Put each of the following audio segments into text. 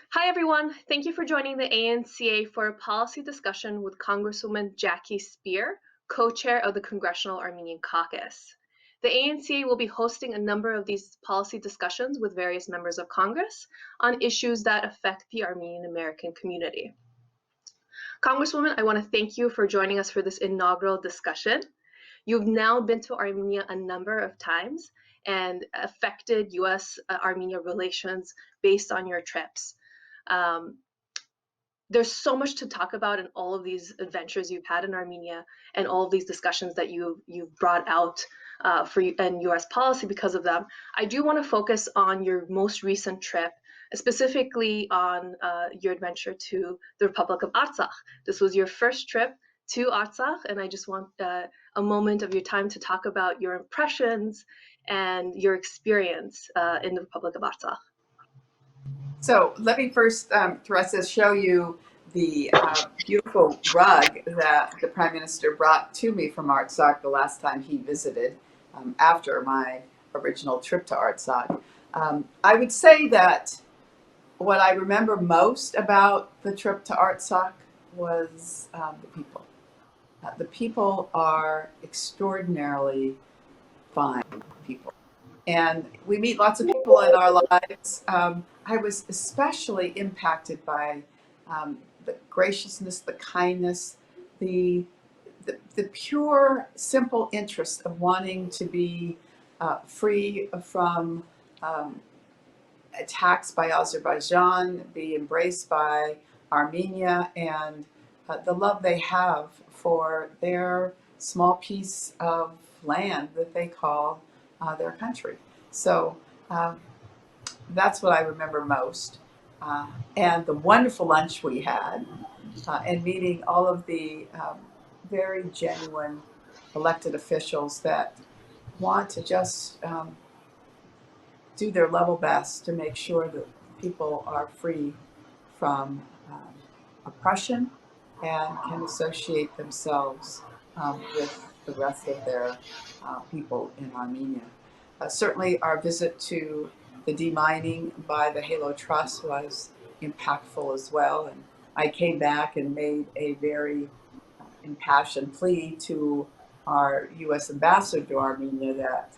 Hi, everyone. Thank you for joining the ANCA for a policy discussion with Congresswoman Jackie Speier, co-chair of the Congressional Armenian Caucus. The ANCA will be hosting a number of these policy discussions with various members of Congress on issues that affect the Armenian American community. Congresswoman, I want to thank you for joining us for this inaugural discussion. You've now been to Armenia a number of times and affected US-Armenia relations based on your trips. Um, there's so much to talk about in all of these adventures you've had in Armenia and all of these discussions that you've brought out for and U.S. policy because of them. I do want to focus on your most recent trip, specifically on your adventure to the Republic of Artsakh. This was your first trip to Artsakh, and I just want a moment of your time to talk about your impressions and your experience in the Republic of Artsakh. So let me first, Tereza, show you the beautiful rug that the Prime Minister brought to me from Artsakh the last time he visited after my original trip to Artsakh. I would say that what I remember most about the trip to Artsakh was the people. The people are extraordinarily fine people. And we meet lots of people in our lives. I was especially impacted by the graciousness, the kindness, the pure, simple interest of wanting to be free from attacks by Azerbaijan, be embraced by Armenia, and the love they have for their small piece of land that they call their country. So that's what I remember most. And the wonderful lunch we had, and meeting all of the very genuine elected officials that want to just do their level best to make sure that people are free from oppression and can associate themselves with the rest of their people in Armenia. Certainly our visit to the demining by the Halo Trust was impactful as well, and I came back and made a very impassioned plea to our U.S. ambassador to Armenia that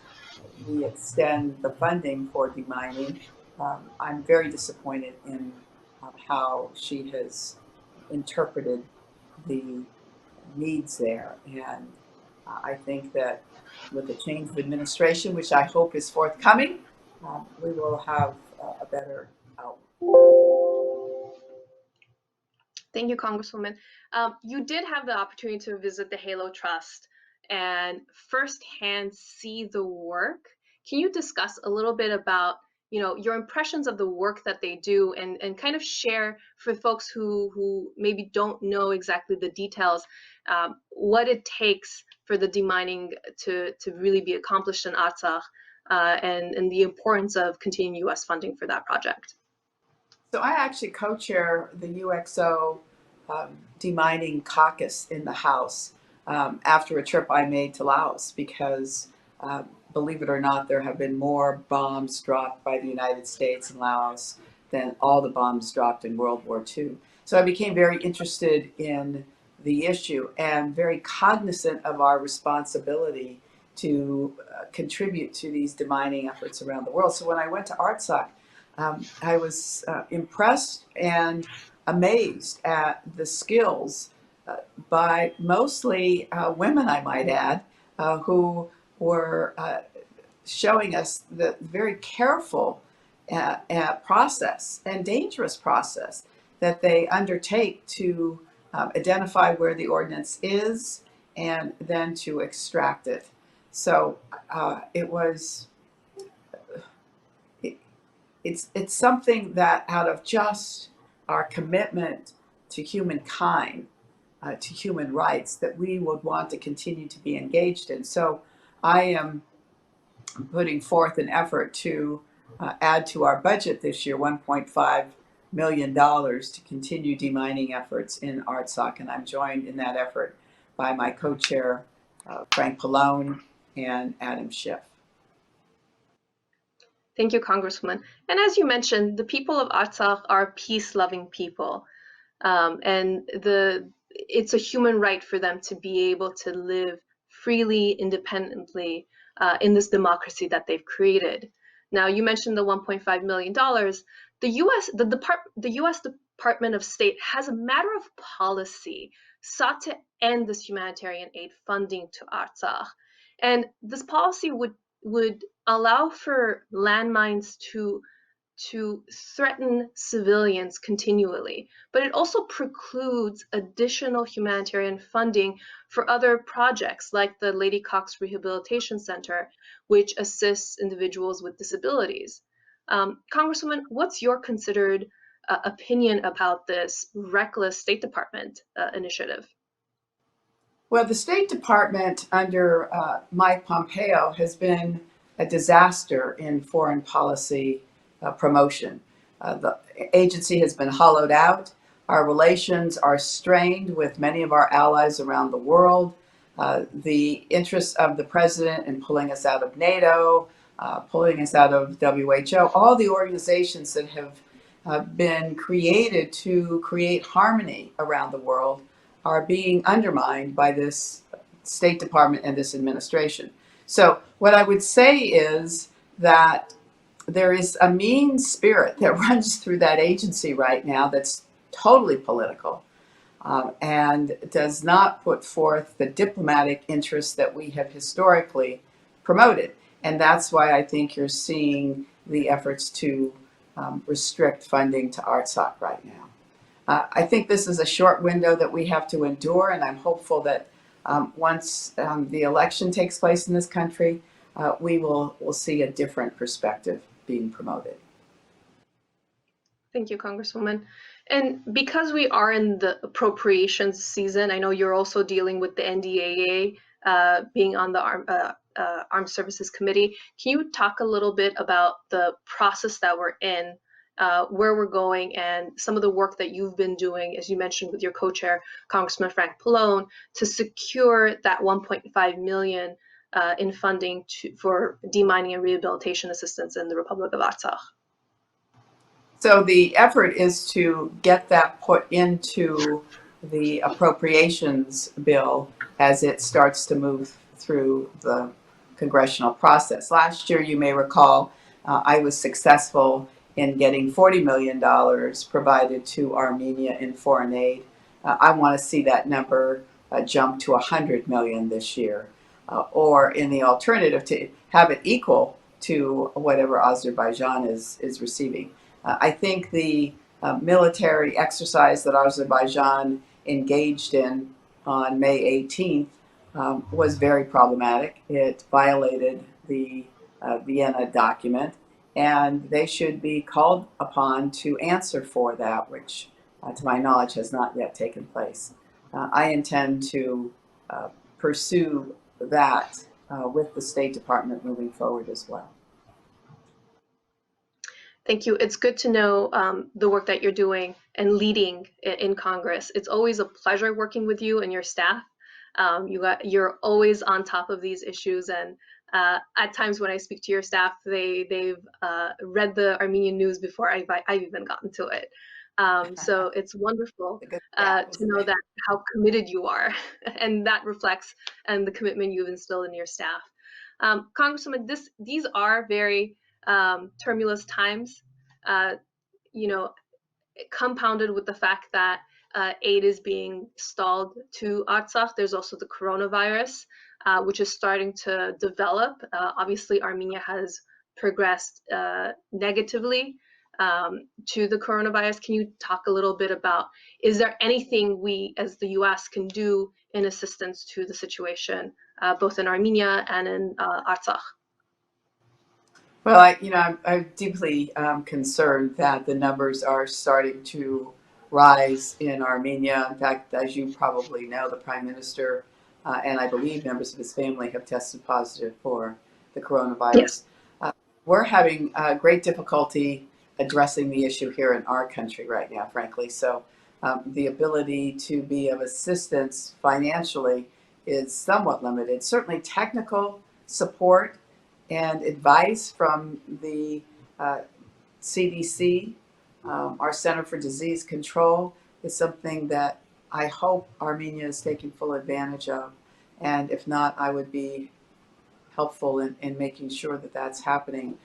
we extend the funding for demining. I'm very disappointed in how she has interpreted the needs there, and I think that with the change of administration, which I hope is forthcoming, we will have a better outlook. Thank you, Congresswoman. You did have the opportunity to visit the Halo Trust and firsthand see the work. Can you discuss a little bit about, your impressions of the work that they do and kind of share for folks who maybe don't know exactly the details, what it takes for the demining to really be accomplished in Artsakh, and the importance of continuing U.S. funding for that project? So I actually co-chair the UXO Demining Caucus in the House after a trip I made to Laos because, believe it or not, there have been more bombs dropped by the United States in Laos than all the bombs dropped in World War II. So I became very interested in the issue and very cognizant of our responsibility to contribute to these demining efforts around the world. So when I went to Artsakh, I was impressed and amazed at the skills by mostly women, I might add, who were showing us the very careful process and dangerous process that they undertake to identify where the ordnance is and then to extract it. So it was. It's something that out of just our commitment to humankind, to human rights, that we would want to continue to be engaged in. So I am putting forth an effort to add to our budget this year $1.5 million to continue demining efforts in Artsakh, and I'm joined in that effort by my co-chair, Frank Pallone, and Adam Schiff. Thank you, Congresswoman. And as you mentioned, the people of Artsakh are peace-loving people, and it's a human right for them to be able to live freely, independently in this democracy that they've created. Now, you mentioned the $1.5 million. The U.S. Department of State has a matter of policy sought to end this humanitarian aid funding to Artsakh, and this policy would allow for landmines to threaten civilians continually, but it also precludes additional humanitarian funding for other projects like the Lady Cox Rehabilitation Center, which assists individuals with disabilities. Congresswoman, what's your considered opinion about this reckless State Department initiative? Well, the State Department under Mike Pompeo has been a disaster in foreign policy promotion. The agency has been hollowed out. Our relations are strained with many of our allies around the world. The interests of the president in pulling us out of NATO, pulling us out of WHO, all the organizations that have been created to create harmony around the world are being undermined by this State Department and this administration. So what I would say is that there is a mean spirit that runs through that agency right now that's totally political, and does not put forth the diplomatic interests that we have historically promoted. And that's why I think you're seeing the efforts to restrict funding to Artsakh right now. I think this is a short window that we have to endure, and I'm hopeful that once the election takes place in this country, we'll see a different perspective being promoted. Thank you, Congresswoman. And because we are in the appropriations season, I know you're also dealing with the NDAA, being on the Armed Services Committee. Can you talk a little bit about the process that we're in, where we're going, and some of the work that you've been doing, as you mentioned, with your co-chair, Congressman Frank Pallone, to secure that $1.5 million in funding for demining and rehabilitation assistance in the Republic of Artsakh? So the effort is to get that put into the appropriations bill as it starts to move through the congressional process. Last year, you may recall, I was successful in getting $40 million provided to Armenia in foreign aid. I want to see that number jump to $100 million this year, or in the alternative, to have it equal to whatever Azerbaijan is receiving. I think the military exercise that Azerbaijan engaged in on May 18th was very problematic. It violated the Vienna document, and they should be called upon to answer for that, which, to my knowledge, has not yet taken place. I intend to pursue that with the State Department moving forward as well. Thank you. It's good to know the work that you're doing and leading in Congress. It's always a pleasure working with you and your staff. You're always on top of these issues, and at times when I speak to your staff, they've read the Armenian news before I've even gotten to it. So it's wonderful to know that how committed you are, and that reflects and the commitment you've instilled in your staff. Congresswoman, these are very tumultuous times, compounded with the fact that aid is being stalled to Artsakh. There's also the coronavirus, which is starting to develop. Obviously, Armenia has progressed negatively to the coronavirus. Can you talk a little bit about, is there anything we as the U.S. can do in assistance to the situation, both in Armenia and in Artsakh? Well, I'm deeply concerned that the numbers are starting to rise in Armenia. In fact, as you probably know, the Prime Minister and I believe members of his family have tested positive for the coronavirus. Yes. We're having great difficulty addressing the issue here in our country right now, frankly. So the ability to be of assistance financially is somewhat limited. Certainly technical support and advice from the CDC, our Center for Disease Control, is something that I hope Armenia is taking full advantage of. And if not, I would be helpful in making sure that that's happening.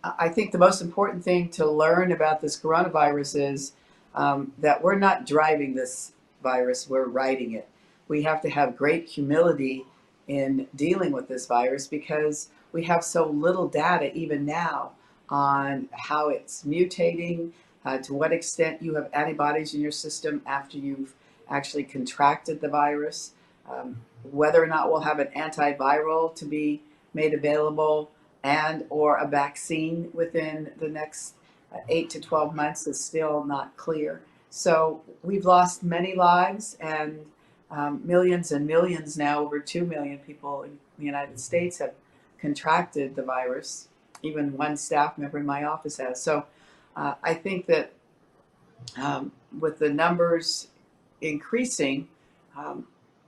I think the most important thing to learn about this coronavirus is that we're not driving this virus, we're riding it. We have to have great humility in dealing with this virus because we have so little data even now on how it's mutating, to what extent you have antibodies in your system after you've actually contracted the virus, whether or not we'll have an antiviral to be made available and or a vaccine within the next 8 to 12 months is still not clear. So we've lost many lives, and millions and millions now, over 2 million people in the United States have contracted the virus. Even one staff member in my office has. So I think that with the numbers increasing,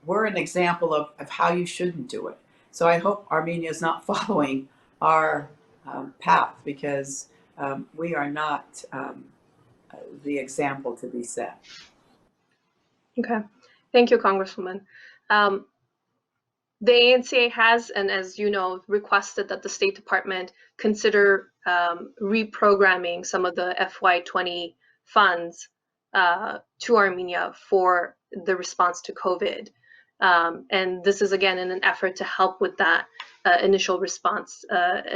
we're an example of how you shouldn't do it. So I hope Armenia is not following our path, because we are not the example to be set. Okay, thank you, Congresswoman. The ANCA has, and as you know, requested that the State Department consider reprogramming some of the FY20 funds to Armenia for the response to COVID. And this is, again, in an effort to help with that initial response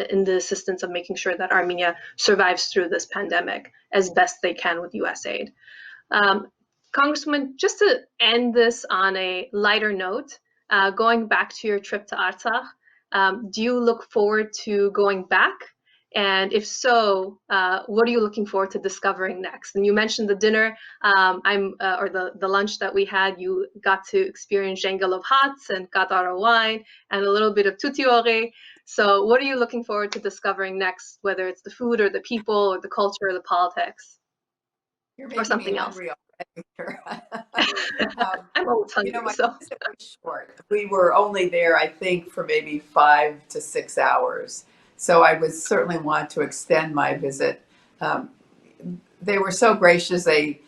in the assistance of making sure that Armenia survives through this pandemic as best they can with US aid. Congresswoman, just to end this on a lighter note, going back to your trip to Artsakh, do you look forward to going back? And if so, what are you looking forward to discovering next? And you mentioned the dinner, or the lunch that we had. You got to experience Jengel of Hats and Qatara wine and a little bit of tutiore. So what are you looking forward to discovering next, whether it's the food or the people or the culture or the politics? You're Or making something me else? hungry already. I'm always hungry, My so. visit was short. We were only there, I think, for maybe 5 to 6 hours. So I would certainly want to extend my visit. They were so gracious. They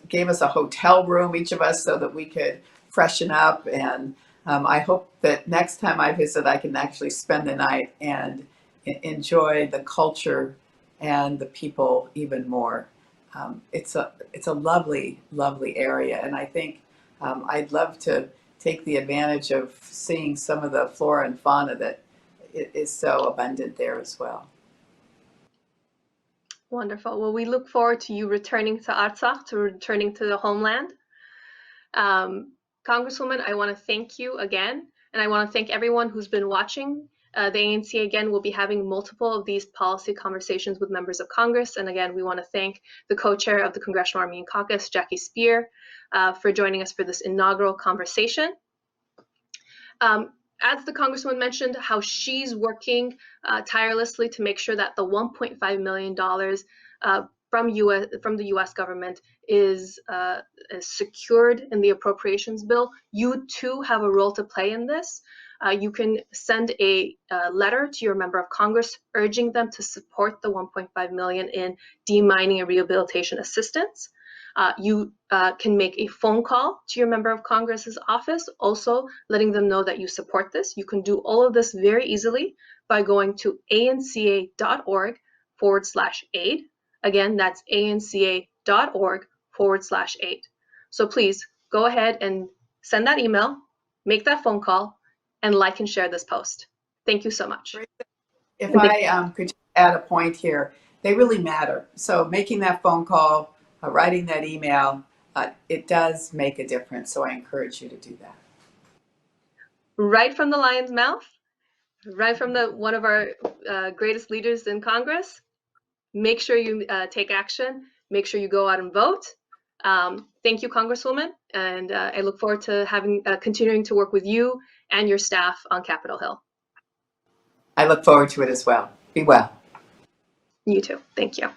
gave us a hotel room, each of us, so that we could freshen up. And I hope that next time I visit, I can actually spend the night and enjoy the culture and the people even more. It's a lovely, lovely area, and I think I'd love to take the advantage of seeing some of the flora and fauna that is so abundant there as well. Wonderful. Well, we look forward to you returning to Artsakh, to returning to the homeland. Congresswoman, I want to thank you again, and I want to thank everyone who's been watching. The ANC, again, will be having multiple of these policy conversations with members of Congress. And again, we want to thank the co-chair of the Congressional Armenian Caucus, Jackie Speier, for joining us for this inaugural conversation. As the Congresswoman mentioned, how she's working tirelessly to make sure that the $1.5 million from the U.S. government is secured in the appropriations bill. You too have a role to play in this. You can send a letter to your member of Congress urging them to support the $1.5 million in demining and rehabilitation assistance. You can make a phone call to your member of Congress's office, also letting them know that you support this. You can do all of this very easily by going to anca.org/aid. Again, that's anca.org/aid. So please go ahead and send that email, make that phone call, and like and share this post. Thank you so much. If I could add a point here, they really matter. So making that phone call, writing that email, it does make a difference. So I encourage you to do that. Right from the lion's mouth, right from one of our greatest leaders in Congress. Make sure you take action. Make sure you go out and vote. Thank you, Congresswoman, and I look forward to continuing to work with you and your staff on Capitol Hill. I look forward to it as well. Be well. You too. Thank you.